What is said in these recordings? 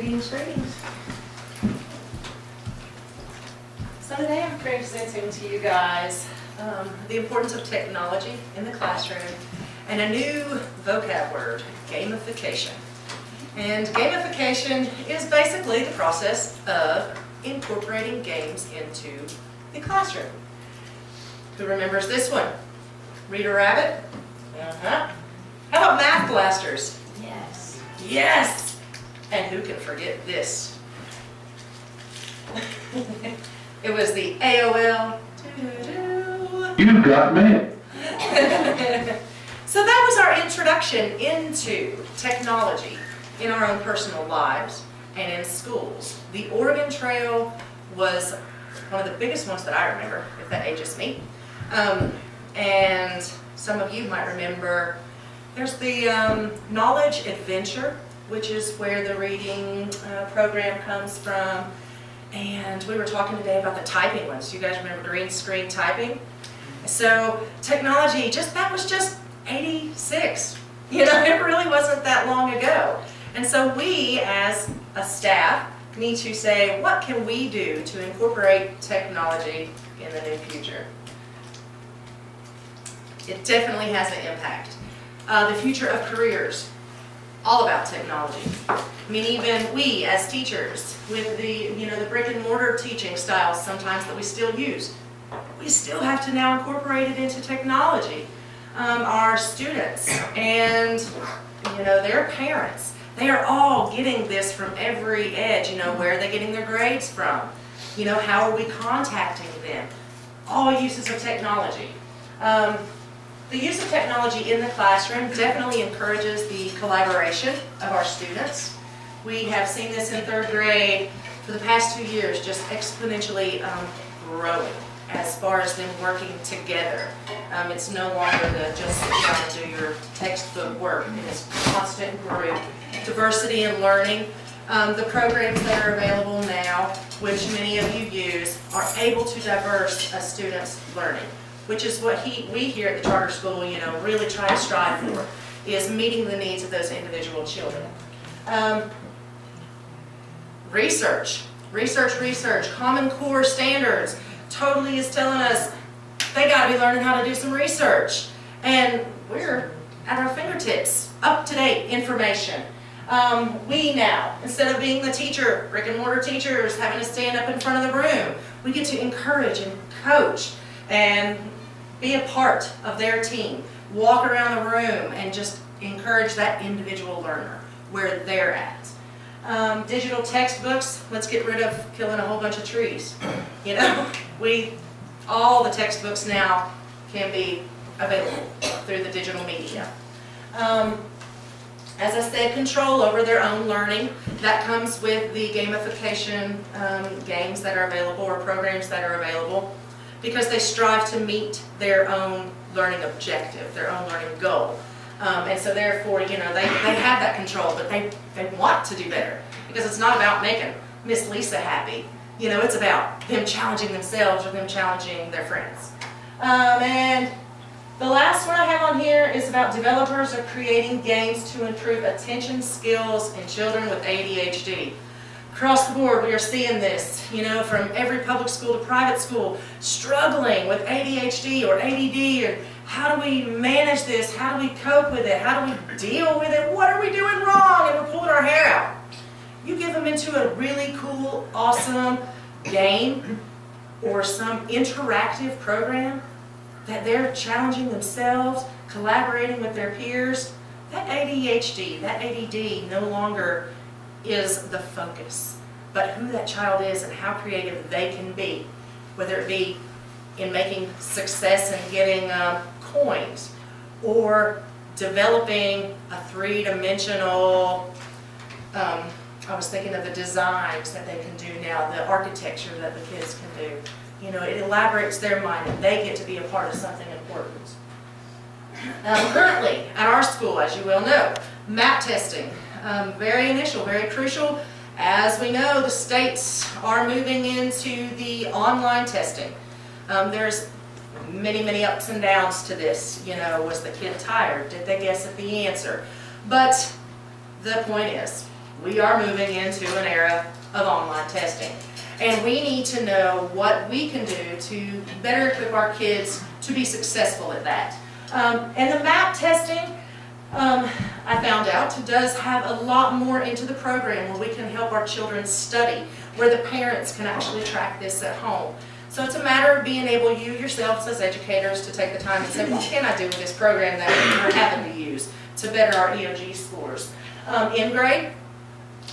Greetings. So today I'm presenting to you guys the importance of technology in the classroom and a new vocab word, gamification. And gamification is basically the process of incorporating games into the classroom. Who remembers this one? Reader Rabbit? Uh-huh. How about Math Blasters? Yes. Yes! And who can forget this? It was the AOL. You got mail. So that was our introduction into technology in our own personal lives and in schools. The Oregon Trail was one of the biggest ones that I remember, if that ages me. And some of you might remember, there's the Knowledge Adventure, which is where the reading program comes from. And we were talking today about the typing ones. You guys remember green screen typing? So technology, that was just 86. You know, it really wasn't that long ago. And so we, as a staff, need to say, what can we do to incorporate technology in the near future? It definitely has an impact. The future of careers, all about technology. I mean, even we as teachers, with the brick and mortar teaching styles sometimes that we still use, we still have to now incorporate it into technology. Our students and their parents, they are all getting this from every edge. Where are they getting their grades from? How are we contacting them? All uses of technology. The use of technology in the classroom definitely encourages the collaboration of our students. We have seen this in third grade for the past 2 years, just exponentially growing as far as them working together. It's no longer just sit down and do your textbook work. It is constant group. Diversity in learning. The programs that are available now, which many of you use, are able to diverse a student's learning, which is what we here at the charter school, really try to strive for, is meeting the needs of those individual children. Research. Common Core standards totally is telling us they got to be learning how to do some research. And we're at our fingertips, up-to-date information. We now, instead of being the teacher, brick and mortar teachers, having to stand up in front of the room, we get to encourage and coach and be a part of their team. Walk around the room and just encourage that individual learner where they're at. Digital textbooks, let's get rid of killing a whole bunch of trees. All the textbooks now can be available through the digital media. As I said, control over their own learning. That comes with the gamification games that are available or programs that are available, because they strive to meet their own learning objective, their own learning goal. And so therefore, they have that control, but they want to do better, because it's not about making Miss Lisa happy. It's about them challenging themselves or them challenging their friends. And the last one I have on here is about developers are creating games to improve attention skills in children with ADHD. Across the board, we are seeing this, from every public school to private school, struggling with ADHD or ADD, or how do we manage this? How do we cope with it? How do we deal with it? What are we doing wrong? And we're pulling our hair out. You give them into a really cool, awesome game or some interactive program that they're challenging themselves, collaborating with their peers. That ADHD, that ADD no longer is the focus, but who that child is and how creative they can be, whether it be in making success and getting coins, or developing a three-dimensional, I was thinking of the designs that they can do now, the architecture that the kids can do. It elaborates their mind and they get to be a part of something important. Currently, at our school, as you well know, map testing. Very initial, very crucial. As we know, the states are moving into the online testing. There's many ups and downs to this. Was the kid tired? Did they guess at the answer? But the point is, We are moving into an era of online testing. And we need to know what we can do to better equip our kids to be successful at that. And the MAP testing, I found out, does have a lot more into the program where we can help our children study, where the parents can actually track this at home. So it's a matter of being able, you yourselves as educators, to take the time and say, what can I do with this program that we're having to use to better our EOG scores? In-grade,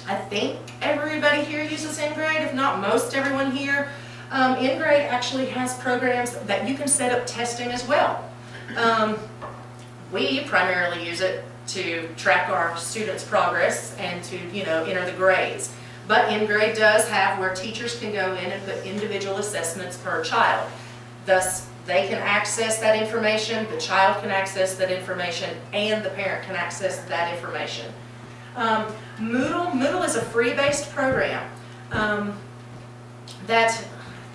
I think everybody here uses in-grade, if not most everyone here. In-grade actually has programs that you can set up testing as well. We primarily use it to track our students' progress and to, enter the grades. But in-grade does have where teachers can go in and put individual assessments per child. Thus, they can access that information, the child can access that information, and the parent can access that information. Moodle is a free-based program that,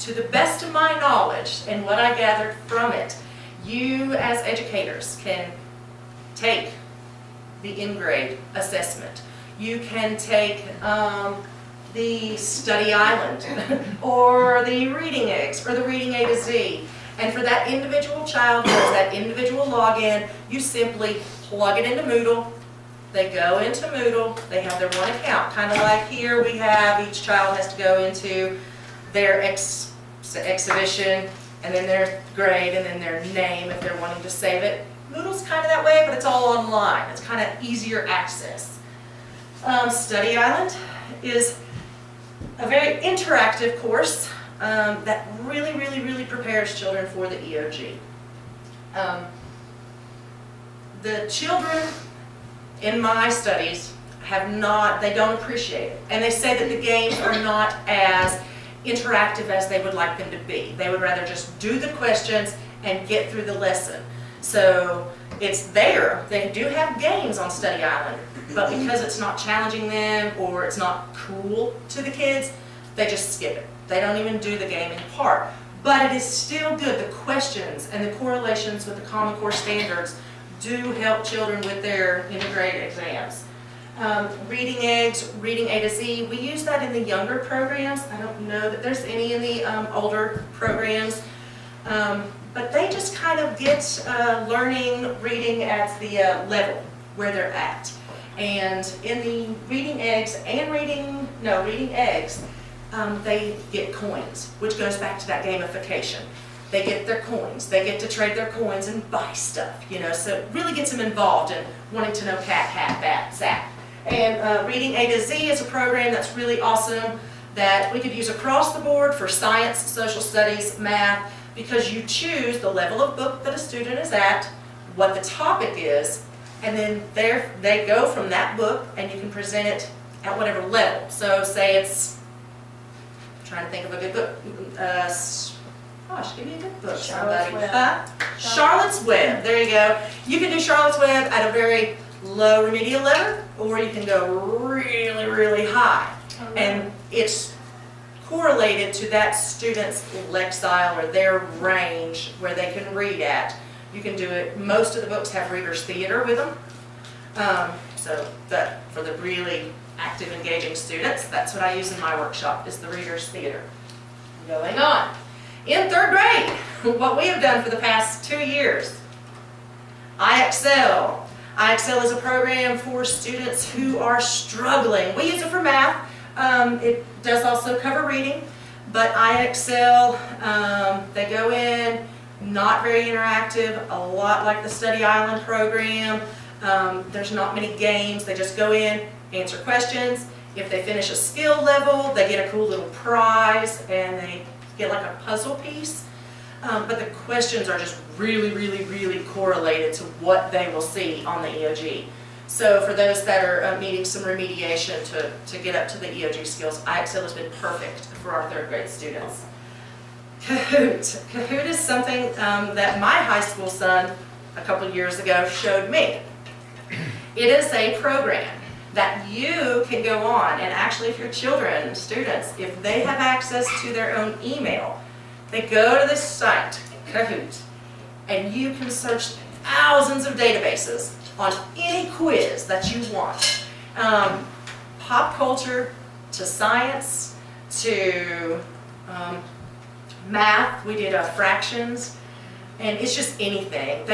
to the best of my knowledge and what I gathered from it, you as educators can take the in-grade assessment. You can take the Study Island or the Reading Eggs or the Reading A to Z. And for that individual child, who has that individual login, you simply plug it into Moodle. They go into Moodle, they have their one account, kind of like here we have, each child has to go into their exhibition, and then their grade, and then their name if they're wanting to save it. Moodle's kind of that way, but it's all online. It's kind of easier access. Study Island is a very interactive course that really prepares children for the EOG. The children in my studies they don't appreciate it. And they say that the games are not as interactive as they would like them to be. They would rather just do the questions and get through the lesson. So it's there. They do have games on Study Island, but because it's not challenging them or it's not cool to the kids, they just skip it. They don't even do the gaming part. But it is still good. The questions and the correlations with the Common Core standards do help children with their integrated exams. Reading Eggs, Reading A to Z, we use that in the younger programs. I don't know that there's any in the older programs. But they just kind of get learning reading at the level where they're at. And in the Reading Eggs and Reading Eggs, they get coins, which goes back to that gamification. They get their coins. They get to trade their coins and buy stuff, so it really gets them involved in wanting to know cat, hat, bat, zap. And Reading A to Z is a program that's really awesome that we could use across the board for science, social studies, math, because you choose the level of book that a student is at, what the topic is, and then they go from that book and you can present it at whatever level. So say it's, I'm trying to think of a good book, gosh, give me a good book, somebody. Charlotte's Web, there you go. You can do Charlotte's Web at a very low remedial level, or you can go really high. Oh, and it's correlated to that student's lexile or their range where they can read at. You can do it, most of the books have reader's theater with them. So that for the really active, engaging students, that's what I use in my workshop, is the reader's theater. Going on. In third grade, what we have done for the past 2 years, iExcel. iExcel is a program for students who are struggling. We use it for math. It does also cover reading, but iExcel, they go in, not very interactive, a lot like the Study Island program. There's not many games. They just go in, answer questions. If they finish a skill level, they get a cool little prize, and they get like a puzzle piece. But the questions are just really correlated to what they will see on the EOG. So for those that are needing some remediation to get up to the EOG skills, iExcel has been perfect for our third grade students. Kahoot. Kahoot is something that my high school son a couple years ago showed me. It is a program that you can go on, and actually if your children, students, if they have access to their own email, they go to this site, Kahoot, and you can search thousands of databases on any quiz that you want. pop culture to science to math. We did fractions, and it's just anything.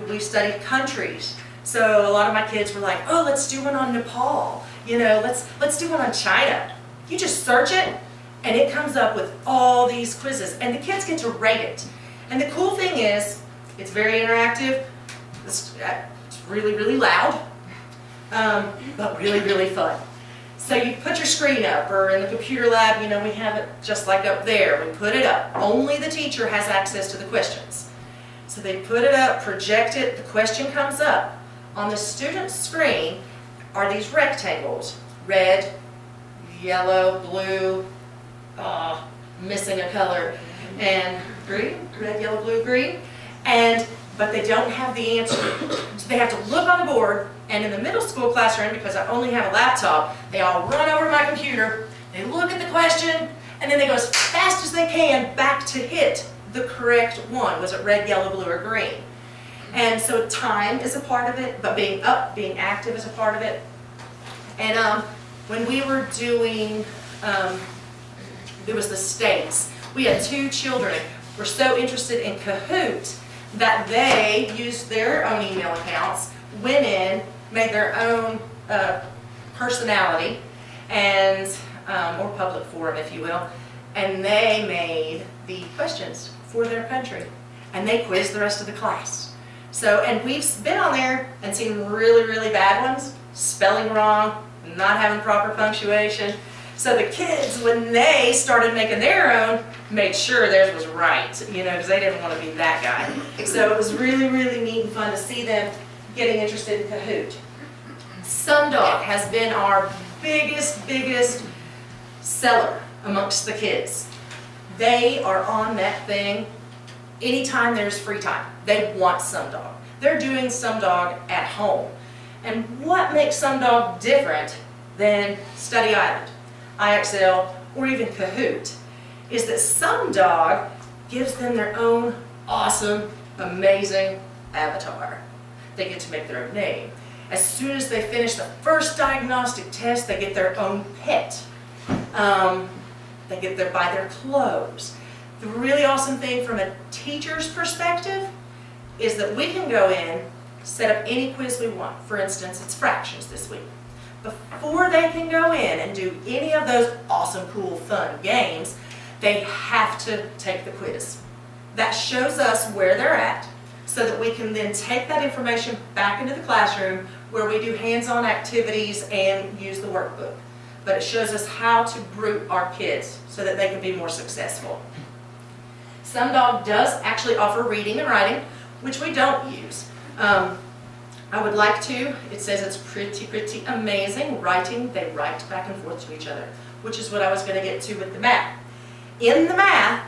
We studied countries. So a lot of my kids were like, oh, let's do one on Nepal. Let's do one on China. You just search it, and it comes up with all these quizzes, and the kids get to rate it. And the cool thing is, it's very interactive. It's really, really loud, but really, really fun. So you put your screen up, or in the computer lab, we have it just like up there. We put it up. Only the teacher has access to the questions. So they put it up, project it, the question comes up. On the student's screen are these rectangles, red, yellow, blue, missing a color, and green, red, yellow, blue, green, but they don't have the answer. So they have to look on the board, and in the middle school classroom, because I only have a laptop, they all run over to my computer, they look at the question, and then they go as fast as they can back to hit the correct one. Was it red, yellow, blue, or green? And so time is a part of it, but being active is a part of it. And when we were doing, it was the States, we had 2 children were so interested in Kahoot that they used their own email accounts, went in, made their own personality, and or public forum, if you will, and they made the questions for their country, and they quizzed the rest of the class. So, and we've been on there and seen really, really bad ones, spelling wrong, not having proper punctuation. So the kids, when they started making their own, made sure theirs was right, because they didn't want to be that guy. So it was really, really neat and fun to see them getting interested in Kahoot. Sundog has been our biggest seller amongst the kids. They are on that thing anytime there's free time. They want Sundog. They're doing Sundog at home. And what makes Sundog different than Study Island, IXL, or even Kahoot is that Sundog gives them their own awesome, amazing avatar. They get to make their own name. As soon as they finish the first diagnostic test, they get their own pet. They buy their clothes. The really awesome thing from a teacher's perspective is that we can go in, set up any quiz we want. For instance, it's fractions this week. Before they can go in and do any of those awesome, cool, fun games, they have to take the quiz. That shows us where they're at so that we can then take that information back into the classroom where we do hands-on activities and use the workbook. But it shows us how to group our kids so that they can be more successful. Sundog does actually offer reading and writing, which we don't use. I would like to. It says it's pretty amazing. Writing, they write back and forth to each other, which is what I was going to get to with the math. In the math,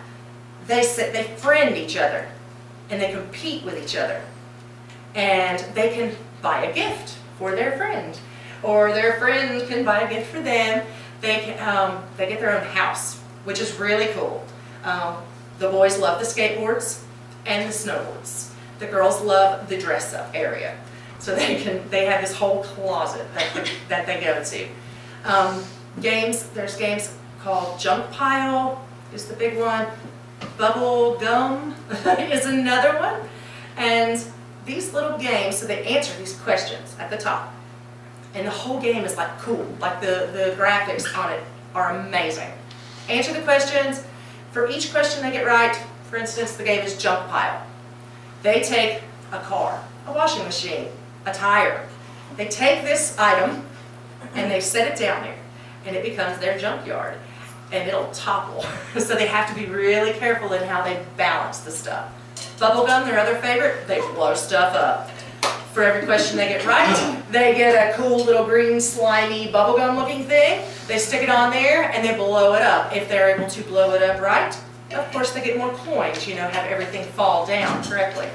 they friend each other, and they compete with each other. And they can buy a gift for their friend, or their friend can buy a gift for them. They get their own house, which is really cool. The boys love the skateboards and the snowboards. The girls love the dress-up area. So they have this whole closet that they go to. Games, there's games called Junk Pile is the big one. Bubble Gum is another one. And these little games, so they answer these questions at the top. And the whole game is like cool, like the graphics on it are amazing. Answer the questions. For each question they get right, for instance, the game is Junk Pile. They take a car, a washing machine, a tire. They take this item and they set it down there, and it becomes their junkyard, and it'll topple. So they have to be really careful in how they balance the stuff. Bubblegum, their other favorite, they blow stuff up. For every question they get right, they get a cool little green slimy bubblegum looking thing. They stick it on there and they blow it up. If they're able to blow it up right, of course they get more coins, have everything fall down correctly.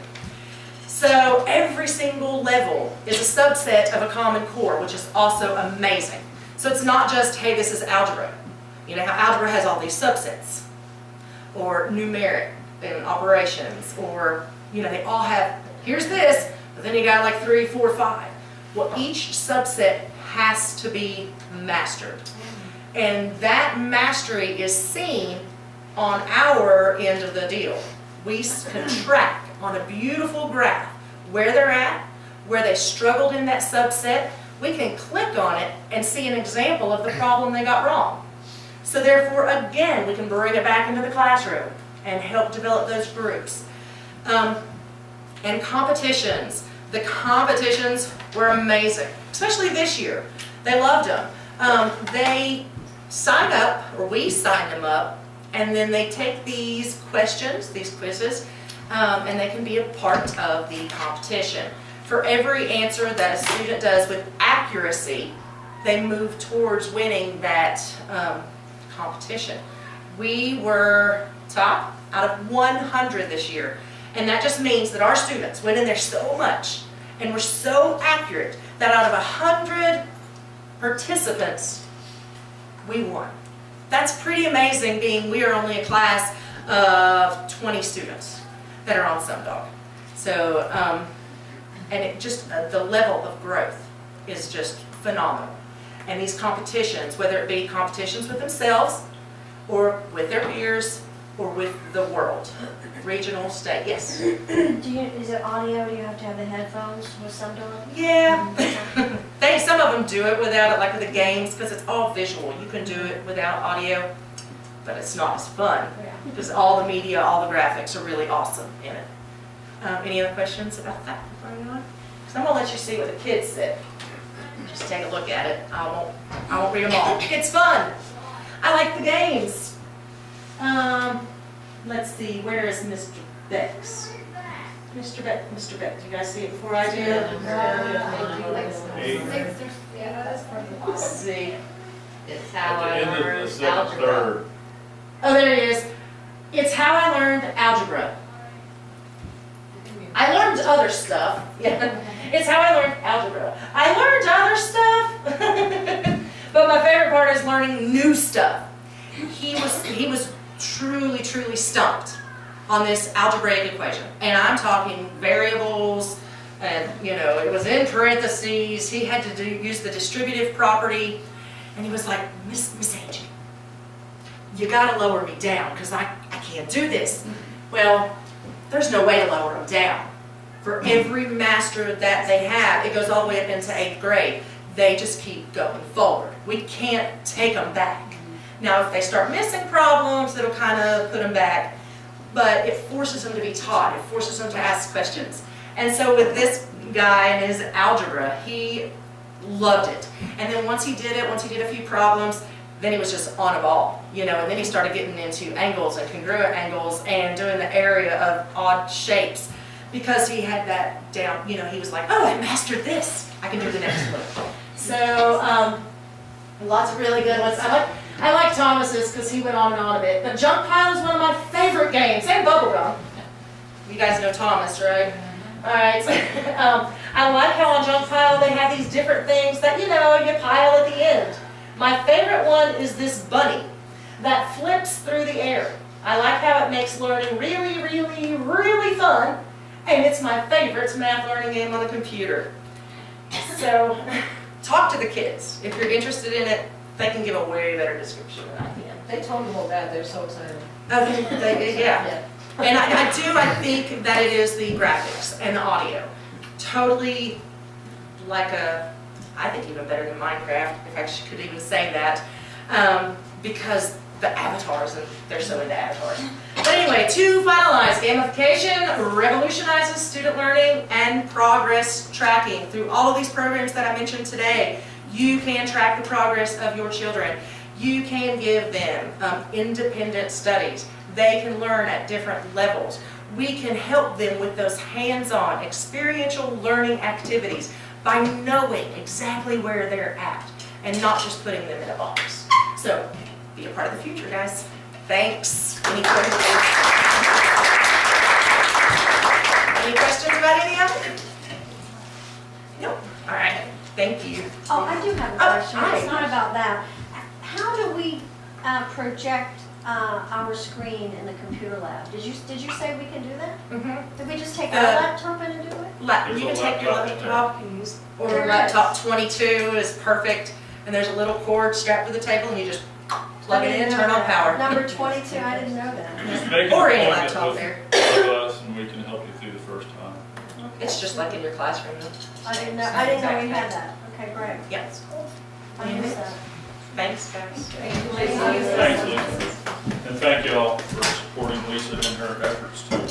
So every single level is a subset of a common core, which is also amazing. So it's not just, hey, this is algebra. How algebra has all these subsets, or numeric and operations, or, they all have, here's this, but then you got like 3, 4, 5. Well, each subset has to be mastered. And that mastery is seen on our end of the deal. We can track on a beautiful graph where they're at, where they struggled in that subset. We can click on it and see an example of the problem they got wrong. So therefore, again, we can bring it back into the classroom and help develop those groups. And competitions. The competitions were amazing, especially this year. They loved them. They sign up, or we signed them up, and then they take these questions, these quizzes, and they can be a part of the competition. For every answer that a student does with accuracy, they move towards winning that competition. We were top out of 100 this year. And that just means that our students went in there so much and were so accurate that out of 100 participants, we won. That's pretty amazing, being we are only a class of 20 students that are on SumDog. So, and it just, the level of growth is just phenomenal. And these competitions, whether it be competitions with themselves or with their peers or with the world, regional, state, yes? Is it audio? Do you have to have the headphones with SumDog? Yeah. Some of them do it without it, like with the games, because it's all visual. You can do it without audio, but it's not as fun, because all the media, all the graphics are really awesome in it. Any other questions about that before we go on? Because I'm going to let you see what the kids said. Just take a look at it. I won't read them all. It's fun. I like the games. Let's see, where is Mr. Bex? Mr. Beck, do you guys see it before I do? Let's see. It's how I At the end learned of the second, algebra. third. Oh, there it is. It's how I learned algebra. I learned other stuff. Yeah. It's how I learned algebra. I learned other stuff, but my favorite part is learning new stuff. He was truly, truly stumped on this algebraic equation. And I'm talking variables, and it was in parentheses. He had to use the distributive property. And he was like, Miss Angie, you gotta lower me down, because I can't do this. Well, there's no way to lower them down. For every master that they have, it goes all the way up into 8th grade. They just keep going forward. We can't take them back. Now, if they start missing problems, it'll kind of put them back. But it forces them to be taught. It forces them to ask questions. And so with this guy and his algebra, he loved it. And then once he did a few problems, then he was just on a ball, and then he started getting into angles and congruent angles and doing the area of odd shapes, because he had that down. He was like, oh, I mastered this, I can do the next one. So lots of really good ones. I like Thomas's because he went on and on a bit. But Junk Pile is one of my favorite games, and Bubblegum. You guys know Thomas, right? All right. So, I like how on Junk Pile they have these different things that you pile at the end. My favorite one is this bunny that flips through the air. I like how it makes learning really, really, really fun, and it's my favorite math learning game on the computer. So, talk to the kids. If you're interested in it, they can give a way better description than I can. They told me about that, they're so excited. Yeah. And I think that it is the graphics and the audio. Totally like I think even better than Minecraft, if I could even say that, because the avatars, and they're so into avatars. But anyway, to finalize, gamification revolutionizes student learning and progress tracking. Through all of these programs that I mentioned today, you can track the progress of your children. You can give them independent studies. They can learn at different levels. We can help them with those hands-on, experiential learning activities by knowing exactly where they're at and not just putting them in a box. So, be a part of the future, guys. Thanks. Any questions? Any questions about any of it? Nope. All right. Thank you. Oh, I do have a question. hi. It's not about that. How do we project our screen in the computer lab. Did you say we can do that? Mhm. Did we just take The- our laptop in and do it? There's You a can take your laptop in there. laptop and use, or There it laptop is. 22 is perfect, and there's a little cord strapped to the table, and you just plug I it in, didn't know turn on that. power. Number 22, I didn't know that. Just make an Or any appointment laptop with there. us and we can help you through the first time. It's just like in your classroom. I didn't know we had that. Okay, great. Yes. I missed that. Thanks, guys. Thanks, Lisa. And thank you all for supporting Lisa in her efforts to